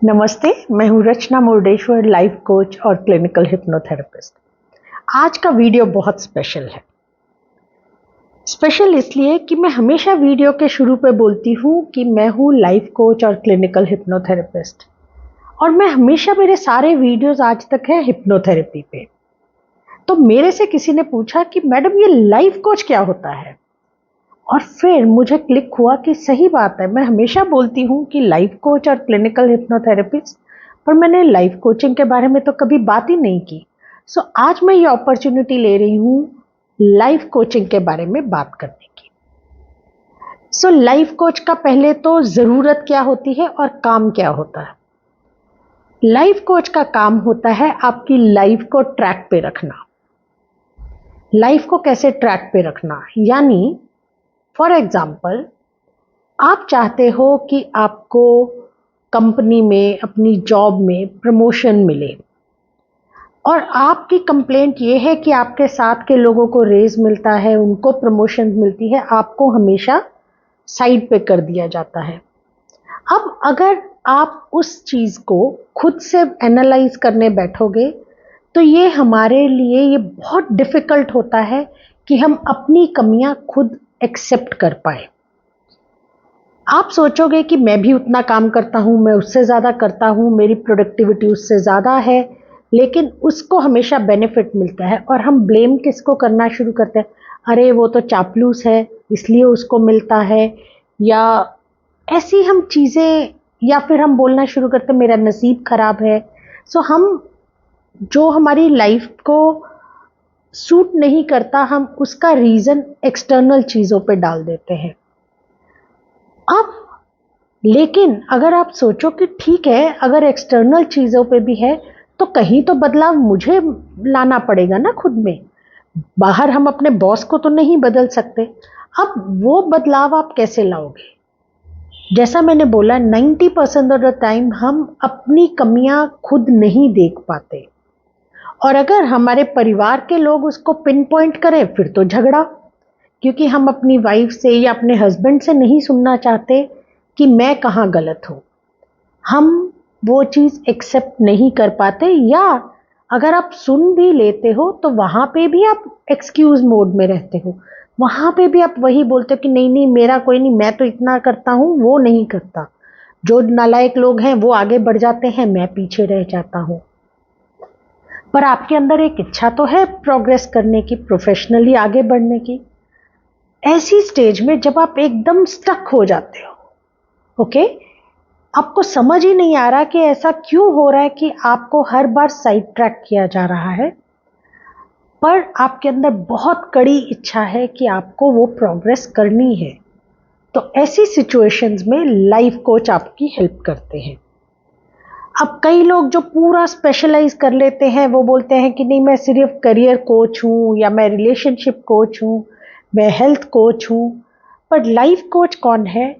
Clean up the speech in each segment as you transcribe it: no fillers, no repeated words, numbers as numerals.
नमस्ते, मैं हूँ रचना मुर्डेश्वर, लाइफ कोच और क्लिनिकल हिप्नोथेरेपिस्ट। आज का वीडियो बहुत स्पेशल है। स्पेशल इसलिए कि मैं हमेशा वीडियो के शुरू पे बोलती हूँ कि मैं हूँ लाइफ कोच और क्लिनिकल हिप्नोथेरेपिस्ट, और मैं हमेशा मेरे सारे वीडियोस आज तक है हिप्नोथेरेपी पे। तो मेरे से किसी ने पूछा कि मैडम ये लाइफ कोच क्या होता है, और फिर मुझे क्लिक हुआ कि सही बात है। मैं हमेशा बोलती हूँ कि लाइफ कोच और क्लिनिकल हिप्नोथेरेपिस्ट, पर मैंने लाइफ कोचिंग के बारे में तो कभी बात ही नहीं की। सो आज मैं ये अपॉर्चुनिटी ले रही हूँ लाइफ कोचिंग के बारे में बात करने की। सो लाइफ कोच का पहले तो ज़रूरत क्या होती है और काम क्या होता है। लाइफ कोच का काम होता है आपकी लाइफ को ट्रैक पे रखना। लाइफ को कैसे ट्रैक पे रखना, यानी फॉर एग्जाम्पल, आप चाहते हो कि आपको कंपनी में, अपनी जॉब में प्रमोशन मिले, और आपकी कंप्लेंट ये है कि आपके साथ के लोगों को रेज मिलता है, उनको प्रमोशन मिलती है, आपको हमेशा साइड पे कर दिया जाता है। अब अगर आप उस चीज़ को खुद से एनालाइज करने बैठोगे तो ये हमारे लिए ये बहुत डिफ़िकल्ट होता है कि हम अपनी कमियां खुद एक्सेप्ट कर पाए। आप सोचोगे कि मैं भी उतना काम करता हूँ, मैं उससे ज़्यादा करता हूँ, मेरी प्रोडक्टिविटी उससे ज़्यादा है, लेकिन उसको हमेशा बेनिफिट मिलता है, और हम ब्लेम किसको करना शुरू करते हैं, अरे वो तो चापलूस है इसलिए उसको मिलता है, या ऐसी हम चीज़ें, या फिर हम बोलना शुरू करते हैं मेरा नसीब खराब है। सो हम जो हमारी लाइफ को सूट नहीं करता, हम उसका रीज़न एक्सटर्नल चीज़ों पे डाल देते हैं। अब लेकिन अगर आप सोचो कि ठीक है, अगर एक्सटर्नल चीज़ों पे भी है तो कहीं तो बदलाव मुझे लाना पड़ेगा ना खुद में। बाहर हम अपने बॉस को तो नहीं बदल सकते। अब वो बदलाव आप कैसे लाओगे? जैसा मैंने बोला, 90% ऑफ द टाइम हम अपनी कमियां खुद नहीं देख पाते, और अगर हमारे परिवार के लोग उसको पिन पॉइंट करें फिर तो झगड़ा, क्योंकि हम अपनी वाइफ से या अपने हस्बैंड से नहीं सुनना चाहते कि मैं कहाँ गलत हूँ। हम वो चीज़ एक्सेप्ट नहीं कर पाते, या अगर आप सुन भी लेते हो तो वहाँ पे भी आप एक्सक्यूज़ मोड में रहते हो। वहाँ पे भी आप वही बोलते हो कि नहीं नहीं, मेरा कोई नहीं, मैं तो इतना करता हूँ, वो नहीं करता। जो नालायक लोग हैं वो आगे बढ़ जाते हैं, मैं पीछे रह जाता हूँ। पर आपके अंदर एक इच्छा तो है प्रोग्रेस करने की, प्रोफेशनली आगे बढ़ने की। ऐसी स्टेज में जब आप एकदम स्टक हो जाते हो, ओके, आपको समझ ही नहीं आ रहा कि ऐसा क्यों हो रहा है कि आपको हर बार साइड ट्रैक किया जा रहा है, पर आपके अंदर बहुत कड़ी इच्छा है कि आपको वो प्रोग्रेस करनी है, तो ऐसी सिचुएशंस में लाइफ कोच आपकी हेल्प करते हैं। अब कई लोग जो पूरा स्पेशलाइज कर लेते हैं वो बोलते हैं कि नहीं, मैं सिर्फ करियर कोच हूँ, या मैं रिलेशनशिप कोच हूँ, मैं हेल्थ कोच हूँ। पर लाइफ कोच कौन है?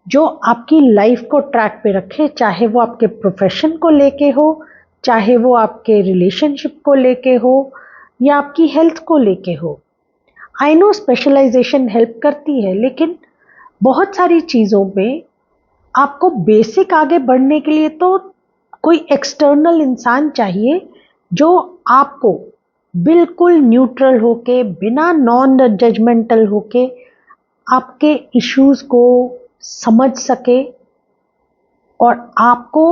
जो आपकी लाइफ को ट्रैक पे रखे, चाहे वो आपके प्रोफेशन को लेके हो, चाहे वो आपके रिलेशनशिप को लेके हो, या आपकी हेल्थ को लेके हो। आई नो स्पेशलाइजेशन हेल्प करती है, लेकिन बहुत सारी चीज़ों में आपको बेसिक आगे बढ़ने के लिए तो कोई एक्सटर्नल इंसान चाहिए जो आपको बिल्कुल न्यूट्रल होके, बिना नॉन जजमेंटल होके आपके इश्यूज को समझ सके, और आपको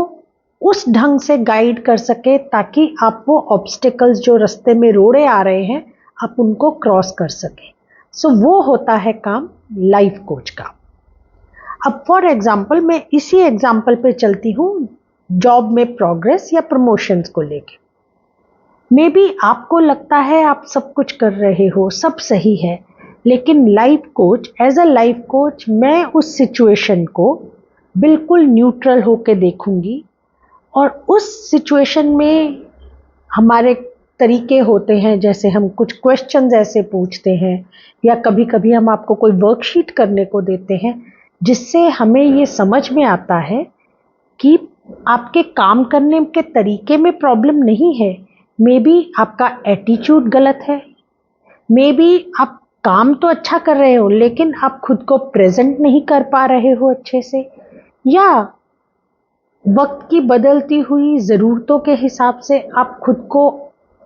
उस ढंग से गाइड कर सके ताकि आप वो ऑब्स्टिकल्स जो रास्ते में रोड़े आ रहे हैं, आप उनको क्रॉस कर सके। सो वो होता है काम लाइफ कोच का। अब फॉर एग्जाम्पल, मैं इसी एग्जाम्पल पे चलती हूँ, जॉब में प्रोग्रेस या प्रमोशंस को लेके। मे बी आपको लगता है आप सब कुछ कर रहे हो, सब सही है, लेकिन life coach, as a life coach, मैं उस सिचुएशन को बिल्कुल न्यूट्रल होके देखूंगी, और उस सिचुएशन में हमारे तरीके होते हैं, जैसे हम कुछ क्वेश्चंस ऐसे पूछते हैं, या कभी कभी हम आपको कोई वर्कशीट करने को देते हैं, जिससे हमें ये समझ में आता है कि आपके काम करने के तरीके में प्रॉब्लम नहीं है, मे बी आपका एटीट्यूड गलत है, मे बी आप काम तो अच्छा कर रहे हो लेकिन आप खुद को प्रेजेंट नहीं कर पा रहे हो अच्छे से, या वक्त की बदलती हुई ज़रूरतों के हिसाब से आप खुद को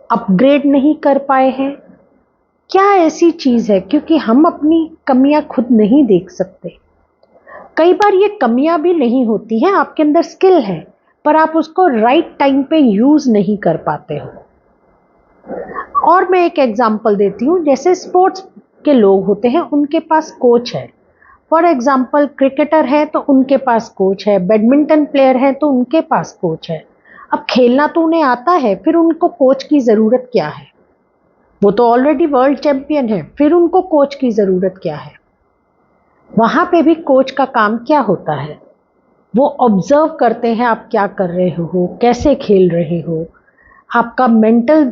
अपग्रेड नहीं कर पाए हैं? क्या ऐसी चीज़ है? क्योंकि हम अपनी कमियां खुद नहीं देख सकते। कई बार ये कमियां भी नहीं होती हैं, आपके अंदर स्किल है पर आप उसको राइट टाइम पे यूज़ नहीं कर पाते हो। और मैं एक एग्जांपल देती हूँ, जैसे स्पोर्ट्स के लोग होते हैं उनके पास कोच है। फॉर एग्जाम्पल क्रिकेटर है तो उनके पास कोच है, बैडमिंटन प्लेयर है तो उनके पास कोच है। अब खेलना तो उन्हें आता है, फिर उनको कोच की ज़रूरत क्या है? वो तो ऑलरेडी वर्ल्ड चैंपियन है, फिर उनको कोच की ज़रूरत क्या है? वहाँ पे भी कोच का काम क्या होता है? वो ऑब्जर्व करते हैं आप क्या कर रहे हो, कैसे खेल रहे हो, आपका मेंटल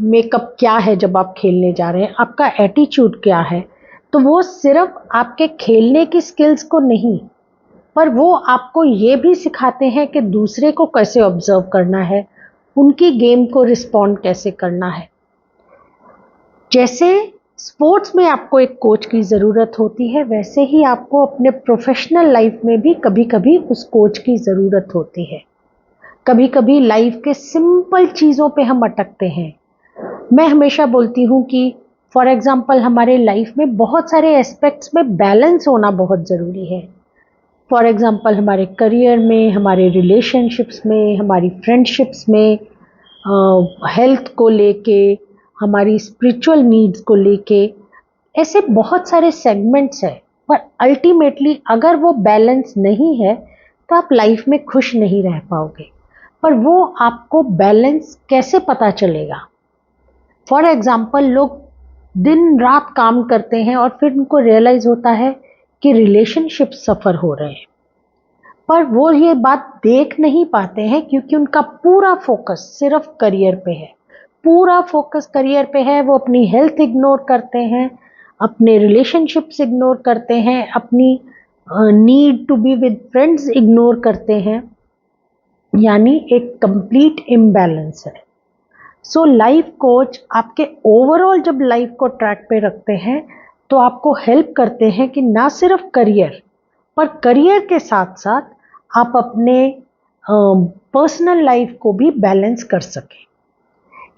मेकअप क्या है जब आप खेलने जा रहे हैं, आपका एटीट्यूड क्या है। तो वो सिर्फ आपके खेलने की स्किल्स को नहीं, पर वो आपको ये भी सिखाते हैं कि दूसरे को कैसे ऑब्जर्व करना है, उनकी गेम को रिस्पॉन्ड कैसे करना है। जैसे स्पोर्ट्स में आपको एक कोच की ज़रूरत होती है, वैसे ही आपको अपने प्रोफेशनल लाइफ में भी कभी कभी उस कोच की ज़रूरत होती है। कभी कभी लाइफ के सिंपल चीज़ों पे हम अटकते हैं। मैं हमेशा बोलती हूँ कि फॉर एग्जांपल हमारे लाइफ में बहुत सारे एस्पेक्ट्स में बैलेंस होना बहुत ज़रूरी है। फॉर एग्जांपल हमारे करियर में, हमारे रिलेशनशिप्स में, हमारी फ्रेंडशिप्स में, हेल्थ को लेके, हमारी स्पिरिचुअल नीड्स को लेके, ऐसे बहुत सारे सेगमेंट्स हैं। पर अल्टीमेटली अगर वो बैलेंस नहीं है तो आप लाइफ में खुश नहीं रह पाओगे। पर वो आपको बैलेंस कैसे पता चलेगा? फॉर एग्जाम्पल लोग दिन रात काम करते हैं और फिर उनको रियलाइज होता है कि रिलेशनशिप सफ़र हो रहे हैं, पर वो ये बात देख नहीं पाते हैं क्योंकि उनका पूरा फोकस सिर्फ करियर पे है। पूरा फोकस करियर पे है, वो अपनी हेल्थ इग्नोर करते हैं, अपने रिलेशनशिप्स इग्नोर करते हैं, अपनी need to be with friends ignore करते हैं। यानी एक कंप्लीट इम्बैलेंस है। सो लाइफ कोच आपके ओवरऑल जब लाइफ को ट्रैक पे रखते हैं तो आपको हेल्प करते हैं कि ना सिर्फ करियर, पर करियर के साथ साथ आप अपने पर्सनल लाइफ को भी बैलेंस कर सकें।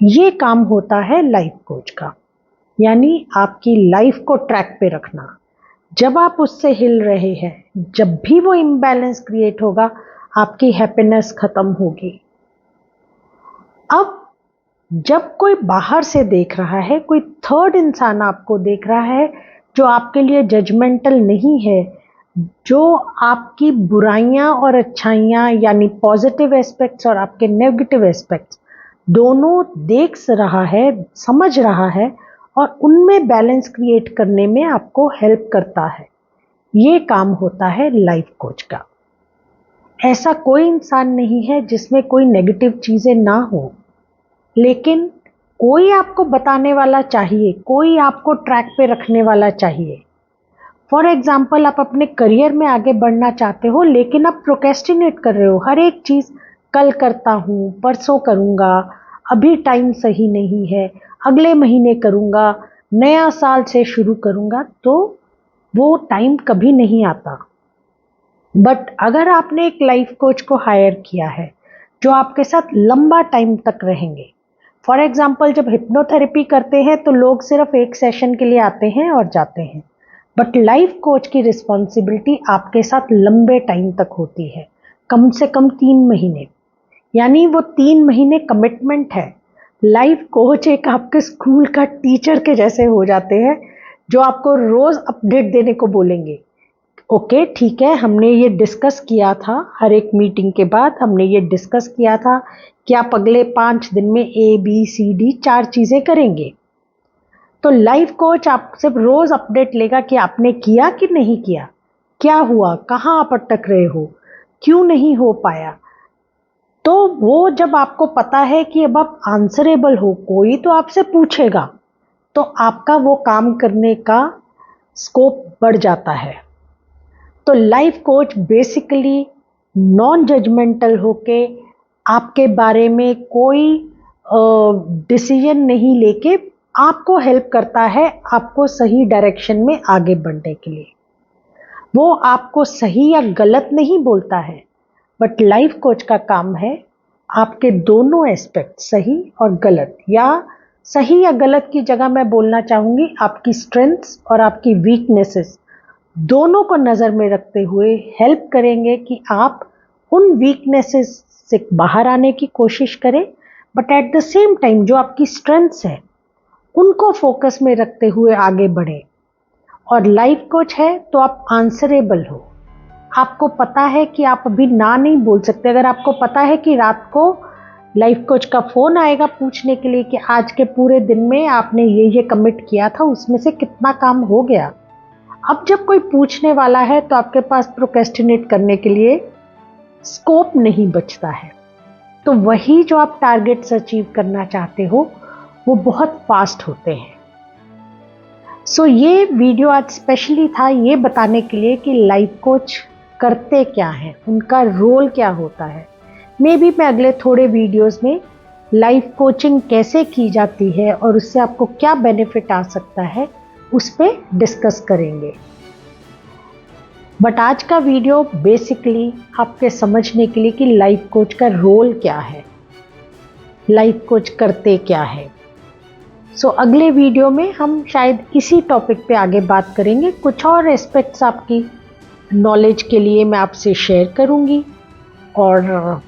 ये काम होता है लाइफ कोच का, यानी आपकी लाइफ को ट्रैक पे रखना। जब आप उससे हिल रहे हैं, जब भी वो इम्बैलेंस क्रिएट होगा, आपकी हैप्पीनेस खत्म होगी। अब जब कोई बाहर से देख रहा है, कोई थर्ड इंसान आपको देख रहा है जो आपके लिए जजमेंटल नहीं है, जो आपकी बुराइयां और अच्छाइयां यानी पॉजिटिव एस्पेक्ट्स और आपके नेगेटिव एस्पेक्ट्स दोनों देख रहा है, समझ रहा है और उनमें बैलेंस क्रिएट करने में आपको हेल्प करता है, ये काम होता है लाइफ कोच का। ऐसा कोई इंसान नहीं है जिसमें कोई नेगेटिव चीज़ें ना हो, लेकिन कोई आपको बताने वाला चाहिए, कोई आपको ट्रैक पे रखने वाला चाहिए। फॉर एग्जाम्पल आप अपने करियर में आगे बढ़ना चाहते हो लेकिन आप प्रोक्रेस्टिनेट कर रहे हो, हर एक चीज़ कल करता हूँ, परसों करूँगा, अभी टाइम सही नहीं है, अगले महीने करूँगा, नया साल से शुरू करूँगा, तो वो टाइम कभी नहीं आता। बट अगर आपने एक लाइफ कोच को हायर किया है जो आपके साथ लंबा टाइम तक रहेंगे, फॉर एग्जाम्पल जब हिप्नोथेरेपी करते हैं तो लोग सिर्फ एक सेशन के लिए आते हैं और जाते हैं, बट लाइफ कोच की रिस्पॉन्सिबिलिटी आपके साथ लंबे टाइम तक होती है, कम से कम 3 महीने, यानी वो 3 महीने कमिटमेंट है। लाइफ कोच एक आपके स्कूल का टीचर के जैसे हो जाते हैं जो आपको रोज़ अपडेट देने को बोलेंगे। ओके ठीक है, हमने ये डिस्कस किया था, हर एक मीटिंग के बाद हमने ये डिस्कस किया था कि आप अगले 5 दिन में ABCD 4 चीज़ें करेंगे। तो लाइफ कोच आप सिर्फ रोज़ अपडेट लेगा कि आपने किया कि नहीं किया, क्या हुआ, कहाँ आप अटक रहे हो, क्यों नहीं हो पाया। तो वो जब आपको पता है कि अब आप आंसरेबल हो, कोई तो आपसे पूछेगा, तो आपका वो काम करने का स्कोप बढ़ जाता है। तो life coach basically non judgmental होके आपके बारे में कोई डिसीजन नहीं लेके आपको हेल्प करता है आपको सही डायरेक्शन में आगे बढ़ने के लिए। वो आपको सही या गलत नहीं बोलता है, बट लाइफ कोच का काम है आपके दोनों एस्पेक्ट, सही और गलत, या सही या गलत की जगह मैं बोलना चाहूँगी आपकी स्ट्रेंथ्स और आपकी वीकनेसेस दोनों को नज़र में रखते हुए हेल्प करेंगे कि आप उन वीकनेसेस से बाहर आने की कोशिश करें, but at the same time जो आपकी स्ट्रेंथ्स हैं उनको फोकस में रखते हुए आगे बढ़ें। और लाइफ कोच है तो आप आंसरेबल हो, आपको पता है कि आप अभी ना नहीं बोल सकते। अगर आपको पता है कि रात को लाइफ कोच का फ़ोन आएगा पूछने के लिए कि आज के पूरे दिन में आपने ये कमिट किया था, उसमें से कितना काम हो गया, अब जब कोई पूछने वाला है तो आपके पास प्रोक्रेस्टिनेट करने के लिए स्कोप नहीं बचता है। तो वही जो आप टारगेट्स अचीव करना चाहते हो वो बहुत फास्ट होते हैं। सो ये वीडियो आज स्पेशली था ये बताने के लिए कि लाइफ कोच करते क्या हैं, उनका रोल क्या होता है। मे बी मैं अगले थोड़े वीडियोस में लाइफ कोचिंग कैसे की जाती है और उससे आपको क्या बेनिफिट आ सकता है उस पर डिस्कस करेंगे। बट आज का वीडियो बेसिकली आपके समझने के लिए कि लाइफ कोच का रोल क्या है, लाइफ कोच करते क्या है। सो अगले वीडियो में हम शायद इसी टॉपिक पे आगे बात करेंगे। कुछ और एस्पेक्ट्स आपकी नॉलेज के लिए मैं आपसे शेयर करूंगी और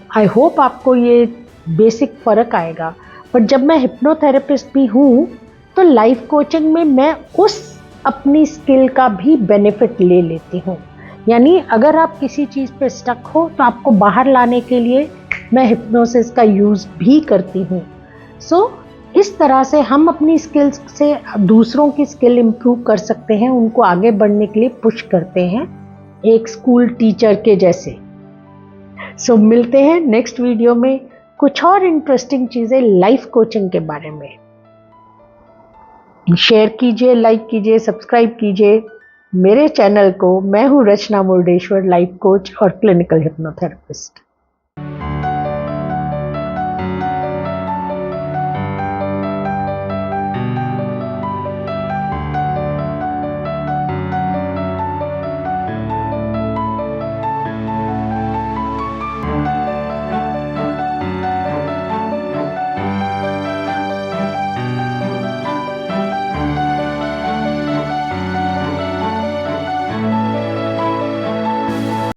आई होप आपको ये बेसिक फ़र्क आएगा। बट जब मैं हिप्नोथेरेपिस्ट भी हूँ तो लाइफ कोचिंग में मैं उस अपनी स्किल का भी बेनिफिट ले लेती हूँ। यानी अगर आप किसी चीज़ पे स्टक हो तो आपको बाहर लाने के लिए मैं हिप्नोसिस का यूज़ भी करती हूँ। सो इस तरह से हम अपनी स्किल्स से दूसरों की स्किल इम्प्रूव कर सकते हैं, उनको आगे बढ़ने के लिए पुश करते हैं एक स्कूल टीचर के जैसे। सो मिलते हैं नेक्स्ट वीडियो में कुछ और इंटरेस्टिंग चीज़ें लाइफ कोचिंग के बारे में। शेयर कीजिए, लाइक कीजिए, सब्सक्राइब कीजिए मेरे चैनल को। मैं हूँ रचना मुर्डेश्वर, लाइफ कोच और क्लिनिकल हिप्नोथेरेपिस्ट।